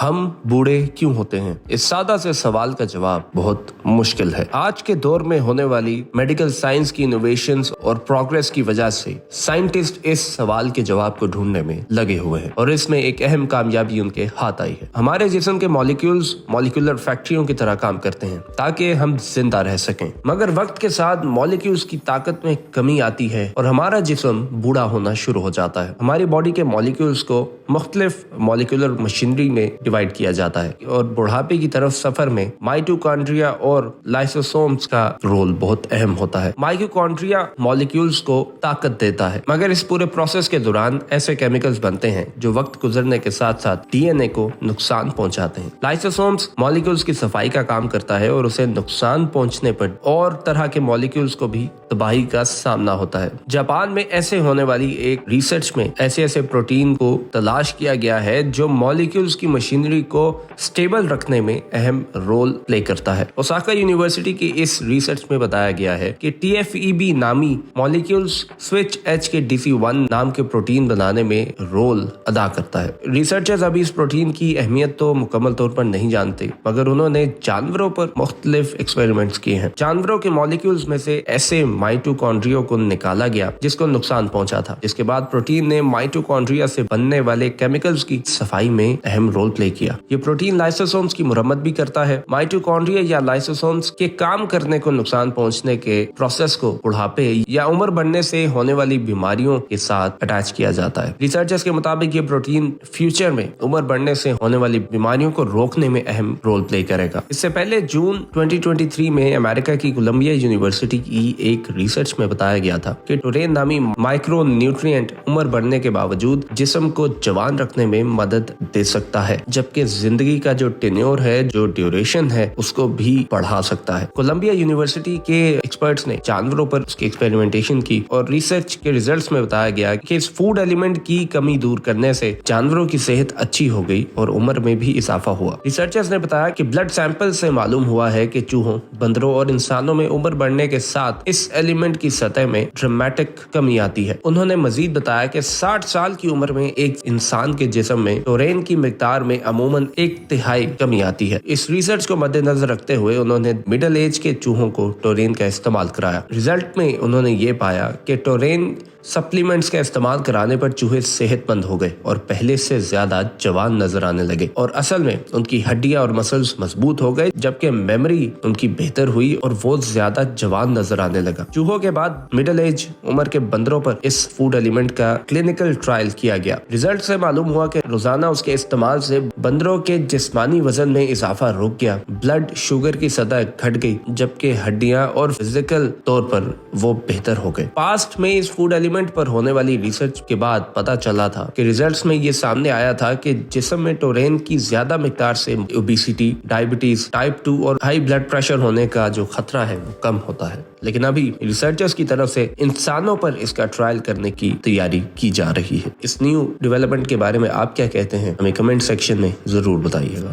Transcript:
हम बूढ़े क्यों होते हैं? इस सादा से सवाल का जवाब बहुत मुश्किल है। आज के दौर में होने वाली मेडिकल साइंस की इनोवेशंस और प्रोग्रेस की वजह से साइंटिस्ट इस सवाल के जवाब को ढूंढने में लगे हुए हैं और इसमें एक अहम कामयाबी उनके हाथ आई है। हमारे जिस्म के मॉलिक्यूल्स मॉलिक्यूलर फैक्ट्रियों की तरह काम करते हैं ताकि हम जिंदा रह सकें, मगर वक्त के साथ मॉलिक्यूल्स की ताकत में कमी आती है और हमारा जिस्म बूढ़ा होना शुरू हो जाता है। हमारी बॉडी के मॉलिक्यूल्स को मुख्तलिफ मॉलिक्यूलर मशीनरी में डिवाइड किया जाता है और बुढ़ापे की तरफ सफर में माइटोकॉन्ड्रिया और लाइसोसोम्स का रोल बहुत अहम होता है। माइटोकॉन्ड्रिया मॉलिक्यूल्स को ताकत देता है, मगर इस पूरे प्रोसेस के दौरान ऐसे केमिकल्स बनते हैं जो वक्त गुजरने के साथ साथ डीएनए को नुकसान पहुंचाते हैं। लाइसोसोम्स मॉलिक्यूल्स की सफाई का काम करता है और उसे नुकसान पहुंचने पर और तरह के मॉलिक्यूल्स को भी तबाही का सामना होता है। जापान में ऐसे होने वाली एक रिसर्च में ऐसे प्रोटीन को तलाश किया गया है जो मॉलिक्यूल्स की मशीनरी को स्टेबल रखने में अहम रोल प्ले करता है। ओसाका यूनिवर्सिटी की इस रिसर्च में बताया गया है कि TFEB नामी मॉलिक्यूल्स स्विच H के DC1 नाम के प्रोटीन बनाने में रोल अदा करता है। रिसर्चर्स अभी इस प्रोटीन की अहमियत तो मुकम्मल तौर पर नहीं जानते, मगर उन्होंने जानवरों पर मुख्तलिफ एक्सपेरिमेंट्स किए हैं। जानवरों के मॉलिक्यूल्स में से ऐसे माइटोकॉन्ड्रिया को निकाला गया जिसको नुकसान पहुंचा था, जिसके बाद प्रोटीन ने माइटोकॉन्ड्रिया से बनने वाले केमिकल्स की सफाई में अहम रोल प्ले किया। ये प्रोटीन लाइसोसोम्स की मुरम्मत भी करता है। माइटोकॉन्ड्रिया या लाइसोसोम्स के काम करने को नुकसान पहुंचने के प्रोसेस को बुढ़ापे या उम्र बढ़ने से होने वाली बीमारियों के साथ अटैच किया जाता है। रिसर्चर्स के मुताबिक ये प्रोटीन फ्यूचर में उम्र बढ़ने से होने वाली बीमारियों को रोकने में अहम रोल प्ले करेगा। इससे पहले जून 2023 में अमेरिका की कोलंबिया यूनिवर्सिटी की एक रिसर्च में बताया गया था कि टोरेन नामी माइक्रो न्यूट्रिएंट उम्र बढ़ने के बावजूद जिस्म को जवान रखने में मदद दे सकता है, जबकि जिंदगी का जो टेन्योर है, जो ड्यूरेशन है, उसको भी बढ़ा सकता है। कोलंबिया यूनिवर्सिटी के एक्सपर्ट्स ने जानवरों पर उसकी एक्सपेरिमेंटेशन की और रिसर्च के रिजल्ट्स में बताया गया कि इस फूड एलिमेंट की कमी दूर करने से जानवरों की सेहत अच्छी हो गई और उम्र में भी इजाफा हुआ। रिसर्चर्स ने बताया कि ब्लड सैंपल से मालूम हुआ है कि चूहों, बंदरों और इंसानों में उम्र बढ़ने के साथ इस एलिमेंट की सतह में ड्रामेटिक कमी आती है। उन्होंने मजीद बताया कि 60 साल की उम्र में एक इंसान के जिस्म में टोरेन की मिकदार में अमूमन 1/3 कमी आती है। इस रिसर्च को मद्देनजर रखते हुए उन्होंने मिडिल एज के चूहों को टोरेन का इस्तेमाल कराया। रिजल्ट में उन्होंने ये पाया कि टोरेन सप्लीमेंट्स का इस्तेमाल कराने पर चूहे सेहतमंद हो गए और पहले से ज्यादा जवान नजर आने लगे और असल में उनकी हड्डियां और मसल्स मजबूत हो गए, जबकि मेमोरी उनकी बेहतर हुई और वो ज्यादा जवान नजर आने लगा। चूहों के बाद मिडिल एज उम्र के बंदरों पर इस फूड एलिमेंट का क्लिनिकल ट्रायल किया गया। रिजल्ट से मालूम हुआ कि रोजाना उसके इस्तेमाल से बंदरों के जिस्मानी वजन में इजाफा रुक गया, ब्लड शुगर की सतह घट गई, जबकि हड्डियां और फिजिकल तौर पर वो बेहतर हो गए। पास्ट में इस फूड एलिमेंट पर होने वाली रिसर्च के बाद पता चला था कि रिजल्ट्स में ये सामने आया था कि जिस्म में टोरेन की ज्यादा मिकदार से ओबेसिटी, डायबिटीज, टाइप 2 और हाई ब्लड प्रेशर होने का जो खतरा है वो कम होता है। लेकिन अभी रिसर्चर्स की तरफ से इंसानों पर इसका ट्रायल करने की तैयारी की जा रही है। इस न्यू डेवलपमेंट के बारे में आप क्या कहते हैं, हमें कमेंट सेक्शन में जरूर बताइएगा।